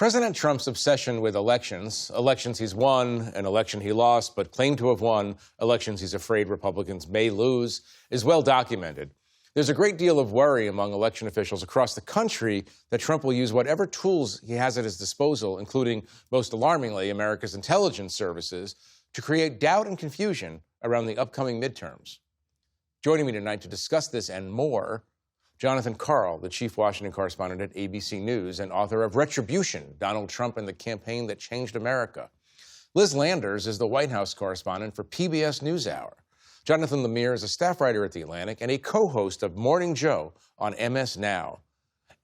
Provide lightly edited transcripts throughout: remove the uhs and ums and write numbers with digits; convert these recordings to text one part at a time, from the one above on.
President Trump's obsession with elections he's won, an election he lost, but claimed to have won, elections he's afraid Republicans may lose, is well documented. There's a great deal of worry among election officials across the country that Trump will use whatever tools he has at his disposal, including, most alarmingly, America's intelligence services, to create doubt and confusion around the upcoming midterms. Joining me tonight to discuss this and more, Jonathan Karl, the chief Washington correspondent at ABC News and author of Retribution, Donald Trump and the Campaign That Changed America. Liz Landers is the White House correspondent for PBS NewsHour. Jonathan Lemire is a staff writer at The Atlantic and a co-host of Morning Joe on MS Now.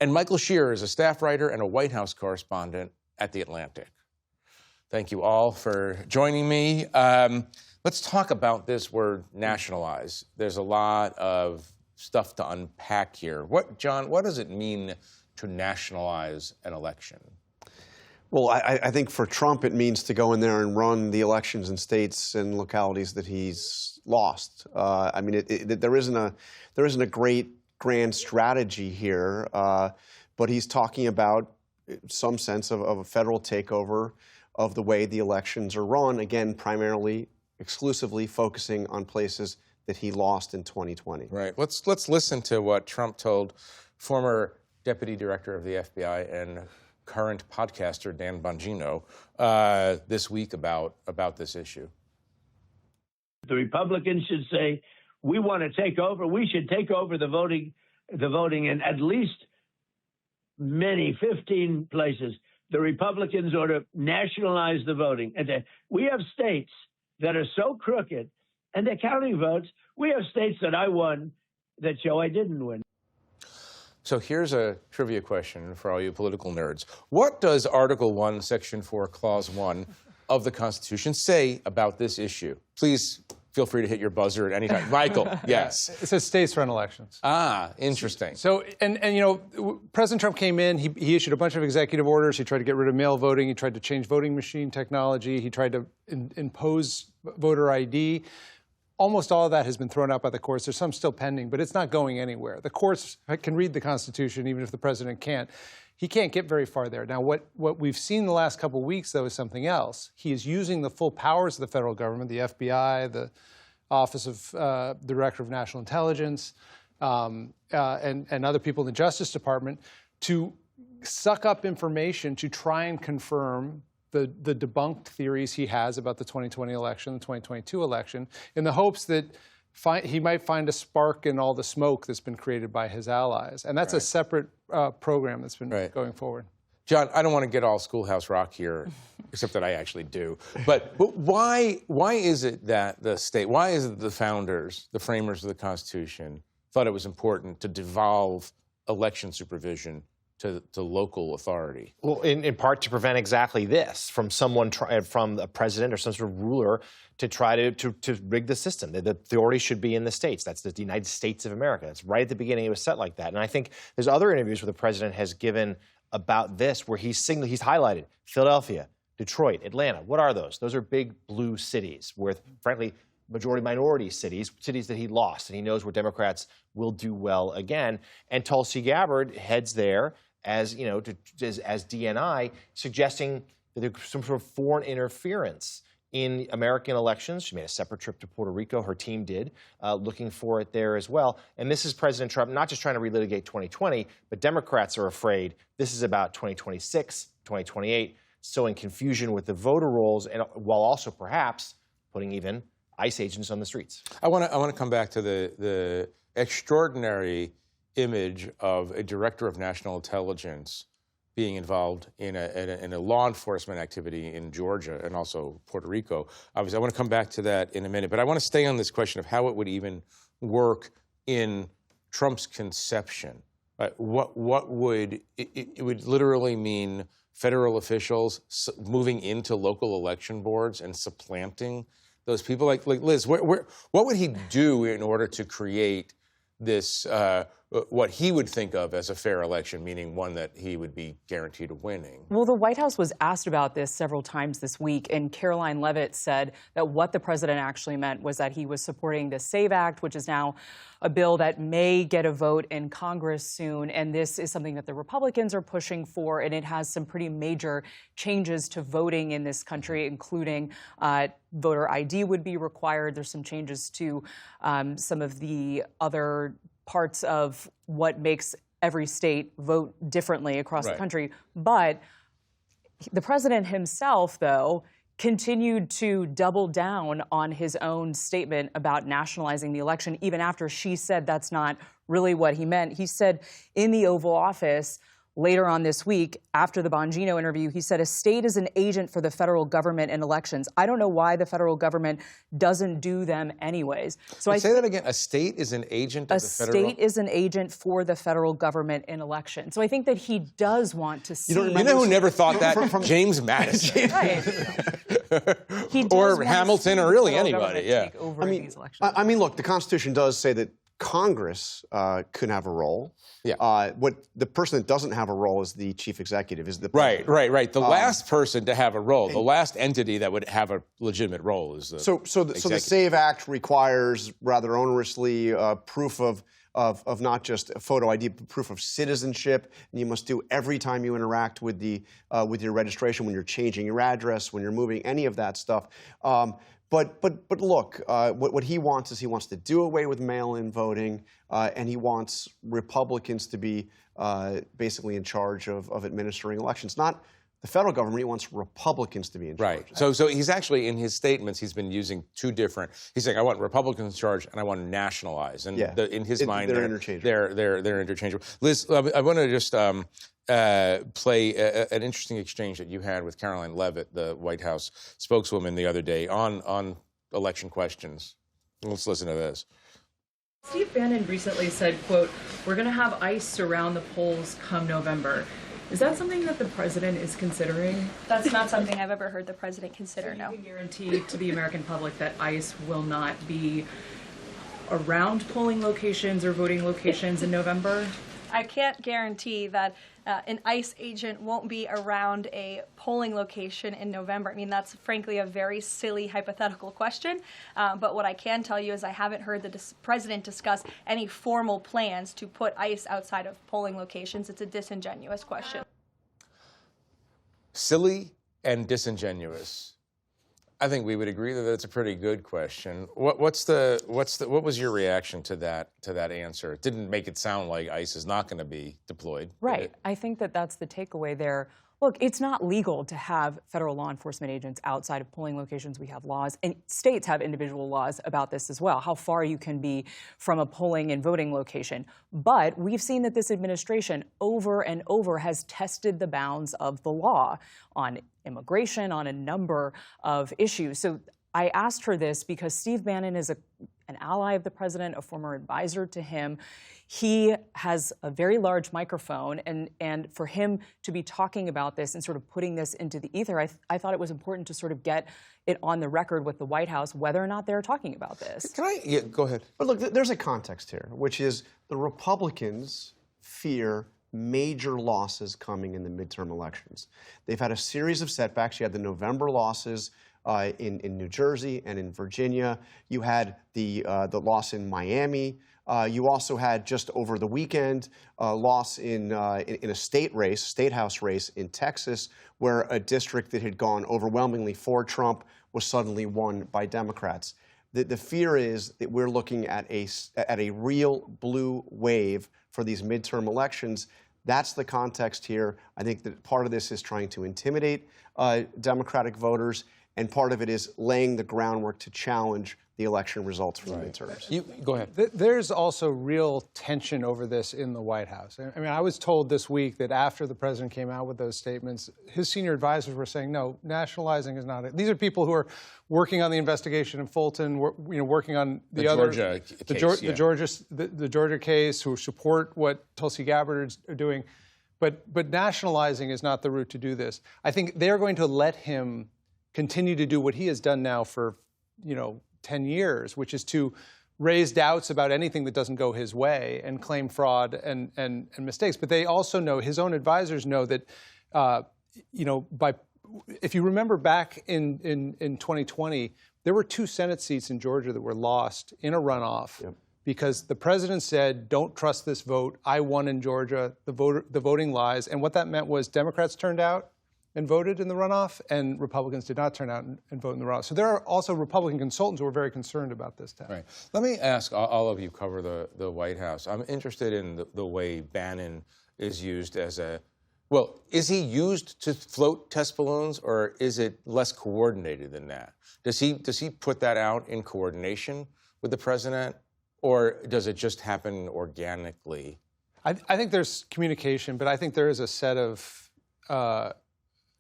And Michael Shearer is a staff writer and a White House correspondent at The Atlantic. Thank you all for joining me. Let's talk about this word, nationalize. There's a lot of stuff to unpack here. John, what does it mean to nationalize an election? Well, I think for Trump, it means to go in there and run the elections in states and localities that he's lost. I mean, there isn't a great grand strategy here, but he's talking about some sense of a federal takeover of the way the elections are run. Again, primarily, exclusively focusing on places that he lost in 2020. Right. Let's listen to what Trump told former Deputy Director of the FBI and current podcaster Dan Bongino this week about this issue. The Republicans should say, we want to take over. We should take over the voting in at least 15 places. The Republicans ought to nationalize the voting. And we have states that are so crooked, and they're counting votes. We have states that I won that show I didn't win. So here's a trivia question for all you political nerds. What does Article 1, Section 4, Clause 1 of the Constitution say about this issue? Please feel free to hit your buzzer at any time. Michael, yes. It says states run elections. Ah, interesting. So, and you know, President Trump came in, he issued a bunch of executive orders. He tried to get rid of mail voting. He tried to change voting machine technology. He tried to impose voter ID. Almost all of that has been thrown out by the courts. There's some still pending, but it's not going anywhere. The courts can read the Constitution, even if the president can't. He can't get very far there. Now, what we've seen the last couple of weeks, though, is something else. He is using the full powers of the federal government, the FBI, the Office of Director of National Intelligence, and other people in the Justice Department to suck up information to try and confirm the debunked theories he has about the 2020 election, the 2022 election, in the hopes that he might find a spark in all the smoke that's been created by his allies. And that's a separate program that's been going forward. John, I don't want to get all Schoolhouse Rock here, except that I actually do. But why is it that why is it the founders, the framers of the Constitution, thought it was important to devolve election supervision to local authority? Well, in part to prevent exactly this from from a president or some sort of ruler to try to rig the system. The authority should be in the states. That's the United States of America. It's right at the beginning it was set like that. And I think there's other interviews where the president has given about this where he's highlighted Philadelphia, Detroit, Atlanta. What are those? Those are big blue cities where, frankly, majority-minority cities that he lost, and he knows where Democrats will do well again. And Tulsi Gabbard heads there as DNI, suggesting that there's some sort of foreign interference in American elections. She made a separate trip to Puerto Rico. Her team did, looking for it there as well. And this is President Trump not just trying to relitigate 2020, but Democrats are afraid this is about 2026, 2028, sowing confusion with the voter rolls, and while also perhaps putting even ICE agents on the streets. I want to come back to the extraordinary image of a director of national intelligence being involved in a law enforcement activity in Georgia and also Puerto Rico. Obviously, I want to come back to that in a minute, but I want to stay on this question of how it would even work in Trump's conception. What would it would literally mean federal officials moving into local election boards and supplanting those people? Like Liz, what would he do in order to create this what he would think of as a fair election, meaning one that he would be guaranteed of winning. Well, the White House was asked about this several times this week, and Caroline Leavitt said that what the president actually meant was that he was supporting the SAVE Act, which is now a bill that may get a vote in Congress soon. And this is something that the Republicans are pushing for, and it has some pretty major changes to voting in this country, including voter ID would be required. There's some changes to some of the other parts of what makes every state vote differently across the country. But the president himself, though, continued to double down on his own statement about nationalizing the election, even after she said that's not really what he meant. He said in the Oval Office later on this week, after the Bongino interview, he said, a state is an agent for the federal government in elections. I don't know why the federal government doesn't do them anyways. So I say that again. A state is an agent of the federal... A state is an agent for the federal government in elections. So I think that he does want to see... You know who never thought that? James Madison. Right. Or Hamilton, or really anybody, yeah. I mean, look, the Constitution does say that Congress could have a role. Yeah. What the person that doesn't have a role is the chief executive, is the president. Right. The last person to have a role, the last entity that would have a legitimate role is the So the SAVE Act requires rather onerously proof of not just a photo ID, but proof of citizenship, and you must do every time you interact with the with your registration, when you're changing your address, when you're moving, any of that stuff. But look, what he wants is he wants to do away with mail-in voting, and he wants Republicans to be basically in charge of administering elections. Not the federal government. He wants Republicans to be in charge. Right. So he's actually, in his statements, he's been using two different. He's saying, I want Republicans in charge, and I want to nationalize. And in his mind, they're interchangeable. They're interchangeable. Liz, I want to just play an interesting exchange that you had with Caroline Leavitt, the White House spokeswoman, the other day on election questions. Let's listen to this. Steve Bannon recently said, quote, "We're going to have ICE surround the polls come November." Is that something that the president is considering? That's not something I've ever heard the president consider, no. Can you guarantee to the American public that ICE will not be around polling locations or voting locations in November? I can't guarantee that an ICE agent won't be around a polling location in November. I mean, that's frankly a very silly hypothetical question. But what I can tell you is I haven't heard the president discuss any formal plans to put ICE outside of polling locations. It's a disingenuous question. Silly and disingenuous. I think we would agree that that's a pretty good question. What was your reaction to that answer? It didn't make it sound like ICE is not going to be deployed. Right. I think that that's the takeaway there. Look, it's not legal to have federal law enforcement agents outside of polling locations. We have laws, and states have individual laws about this as well, how far you can be from a polling and voting location. But we've seen that this administration over and over has tested the bounds of the law on immigration, on a number of issues. So I asked her this because Steve Bannon is an ally of the president, a former advisor to him. He has a very large microphone, and for him to be talking about this and sort of putting this into the ether, I thought it was important to sort of get it on the record with the White House whether or not they're talking about this. Can I? Yeah, go ahead. But look, there's a context here, which is the Republicans fear major losses coming in the midterm elections. They've had a series of setbacks. You had the November losses in New Jersey and in Virginia. You had the loss in Miami. You also had just over the weekend a loss in a state house race in Texas, where a district that had gone overwhelmingly for Trump was suddenly won by Democrats. The fear is that we're looking at a real blue wave for these midterm elections. That's the context here. I think that part of this is trying to intimidate Democratic voters, and part of it is laying the groundwork to challenge the election results from the midterms. Go ahead. There's also real tension over this in the White House. I mean, I was told this week that after the president came out with those statements, his senior advisors were saying, no, nationalizing is not it. These are people who are working on the investigation in Fulton, working on the Georgia case, who support what Tulsi Gabbard are doing. But nationalizing is not the route to do this. I think they're going to let him continue to do what he has done now for, 10 years, which is to raise doubts about anything that doesn't go his way and claim fraud and mistakes. But they also know, his own advisors know that, if you remember back in 2020, there were 2 Senate seats in Georgia that were lost in a runoff because the president said, don't trust this vote. I won in Georgia. The voting lies. And what that meant was Democrats turned out and voted in the runoff, and Republicans did not turn out and vote in the runoff. So there are also Republican consultants who are very concerned about this task. Right. Let me ask, all of you cover the White House. I'm interested in the way Bannon is used as well, is he used to float test balloons, or is it less coordinated than that? Does he put that out in coordination with the president, or does it just happen organically? I think there's communication, but I think there is a set of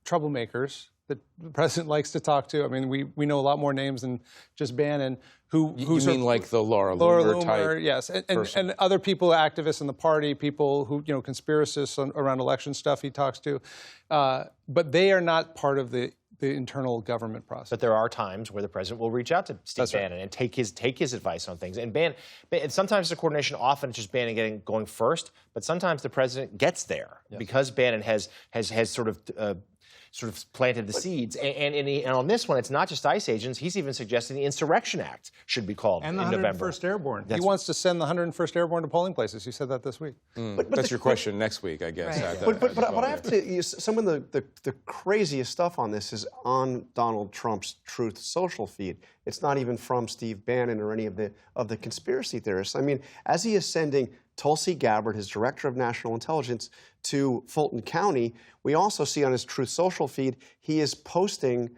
troublemakers that the president likes to talk to. I mean, we know a lot more names than just Bannon. You mean like the Laura Loomer type? Yes, and other people, activists in the party, people who, conspiracists around election stuff he talks to. But they are not part of the internal government process. But there are times where the president will reach out to Steve Bannon and take his advice on things. And sometimes the coordination, often it's just Bannon going first, but sometimes the president gets there because Bannon has sort of planted the seeds. And on this one, it's not just ICE agents. He's even suggesting the Insurrection Act should be called in November. And the 101st Airborne. He wants to send the 101st Airborne to polling places. He said that this week. But that's your question next week, I guess. Right. But I have to. Some of the craziest stuff on this is on Donald Trump's Truth Social feed. It's not even from Steve Bannon or any of the conspiracy theorists. I mean, as he is sending Tulsi Gabbard, his director of national intelligence, to Fulton County, we also see on his Truth Social feed, he is posting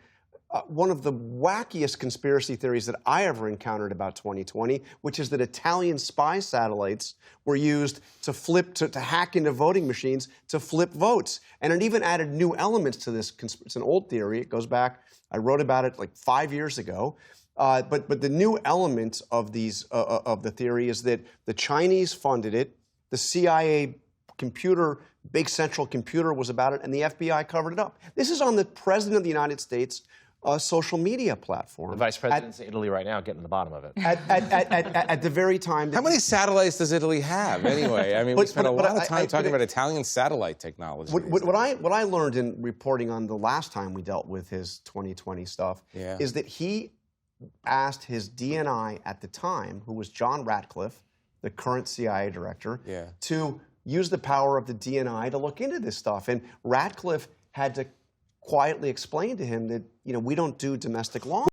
one of the wackiest conspiracy theories that I ever encountered about 2020, which is that Italian spy satellites were used to hack into voting machines to flip votes. And it even added new elements to this. It's an old theory. It goes back, I wrote about it like 5 years ago. But the new element of the theory is that the Chinese funded it, the CIA big central computer was about it, and the FBI covered it up. This is on the President of the United States social media platform. The Vice President's in Italy right now, getting to the bottom of it. At the very time. How many satellites does Italy have, anyway? I mean, we spent a lot of time talking about Italian satellite technology. What I learned in reporting on the last time we dealt with his 2020 stuff is that he asked his DNI at the time, who was John Ratcliffe, the current CIA director, to use the power of the DNI to look into this stuff. And Ratcliffe had to quietly explain to him that, we don't do domestic law.